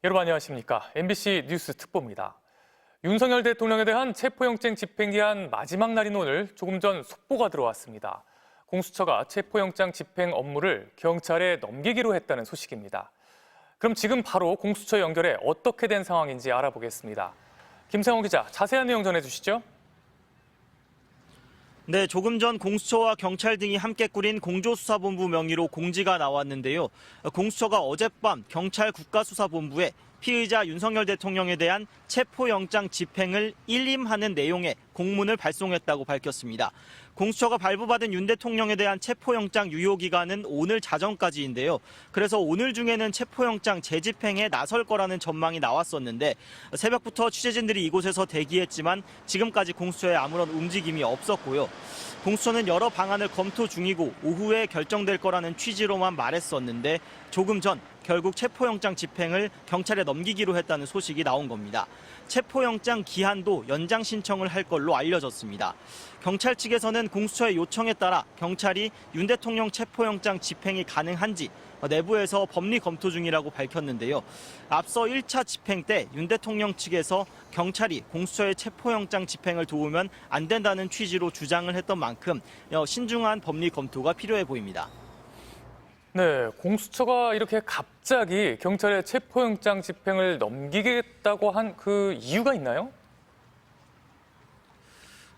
여러분 안녕하십니까? MBC 뉴스 특보입니다. 윤석열 대통령에 대한 체포영장 집행기한 마지막 날인 오늘 조금 전 속보가 들어왔습니다. 공수처가 체포영장 집행 업무를 경찰에 넘기기로 했다는 소식입니다. 그럼 지금 바로 공수처 연결해 어떻게 된 상황인지 알아보겠습니다. 김상호 기자, 자세한 내용 전해주시죠. 네, 조금 전 공수처와 경찰 등이 함께 꾸린 공조수사본부 명의로 공지가 나왔는데요. 공수처가 어젯밤 경찰 국가수사본부에 피의자 윤석열 대통령에 대한 체포영장 집행을 일임하는 내용의 공문을 발송했다고 밝혔습니다. 공수처가 발부받은 윤 대통령에 대한 체포영장 유효기간은 오늘 자정까지인데요. 그래서 오늘 중에는 체포영장 재집행에 나설 거라는 전망이 나왔었는데 새벽부터 취재진들이 이곳에서 대기했지만 지금까지 공수처에 아무런 움직임이 없었고요. 공수처는 여러 방안을 검토 중이고 오후에 결정될 거라는 취지로만 말했었는데 조금 전 결국 체포영장 집행을 경찰에 넘기기로 했다는 소식이 나온 겁니다. 체포영장 기한도 연장 신청을 할 걸로 알려졌습니다. 경찰 측에서는 공수처의 요청에 따라 경찰이 윤 대통령 체포영장 집행이 가능한지 내부에서 법리 검토 중이라고 밝혔는데요. 앞서 1차 집행 때 윤 대통령 측에서 경찰이 공수처의 체포영장 집행을 도우면 안 된다는 취지로 주장을 했던 만큼 신중한 법리 검토가 필요해 보입니다. 네, 공수처가 이렇게 갑자기 경찰에 체포영장 집행을 넘기겠다고 한 그 이유가 있나요?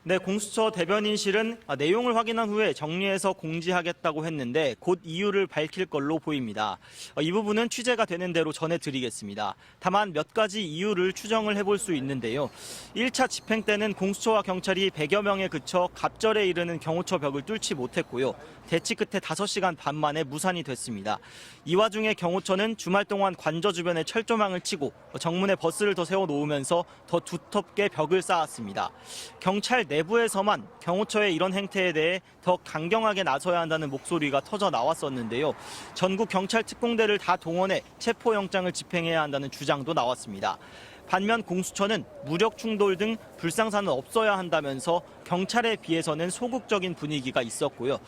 네, 공수처 대변인실은 내용을 확인한 후에 정리해서 공지하겠다고 했는데 곧 이유를 밝힐 걸로 보입니다. 이 부분은 취재가 되는 대로 전해드리겠습니다. 다만 몇 가지 이유를 추정을 해볼 수 있는데요. 1차 집행 때는 공수처와 경찰이 100여 명에 그쳐 갑절에 이르는 경호처 벽을 뚫지 못했고요. 대치 끝에 5시간 반 만에 무산이 됐습니다. 이 와중에 경호처는 주말 동안 관저 주변에 철조망을 치고 정문에 버스를 더 세워놓으면서 더 두텁게 벽을 쌓았습니다. 경찰 내부에서만 경호처의 이런 행태에 대해 더 강경하게 나서야 한다는 목소리가 터져 나왔었는데요. 전국 경찰 특공대를 다 동원해 체포영장을 집행해야 한다는 주장도 나왔습니다. 반면 공수처는 무력 충돌 등 불상사는 없어야 한다면서 경찰에 비해서는 소극적인 분위기가 있었고요.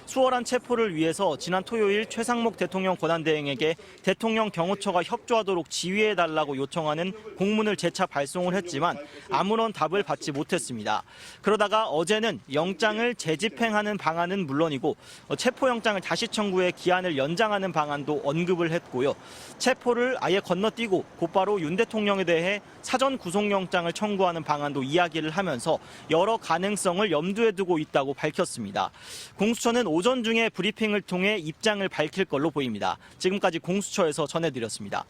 수월한 체포를 위해서 지난 토요일 최상목 대통령 권한대행에게 대통령 경호처가 협조하도록 지휘해달라고 요청하는 공문을 재차 발송을 했지만 아무런 답을 받지 못했습니다. 그러다가 어제는 영장을 재집행하는 방안은 물론이고 체포영장을 다시 청구해 기한을 연장하는 방안도 언급을 했고요. 체포를 아예 건너뛰고 곧바로 윤 대통령에 대해 사전 구속영장을 청구하는 방안도 이야기를 하면서 여러 가능성을 염두에 두고 있다고 밝혔습니다. 공수처는 오전 중에 브리핑을 통해 입장을 밝힐 걸로 보입니다. 지금까지 공수처에서 전해드렸습니다.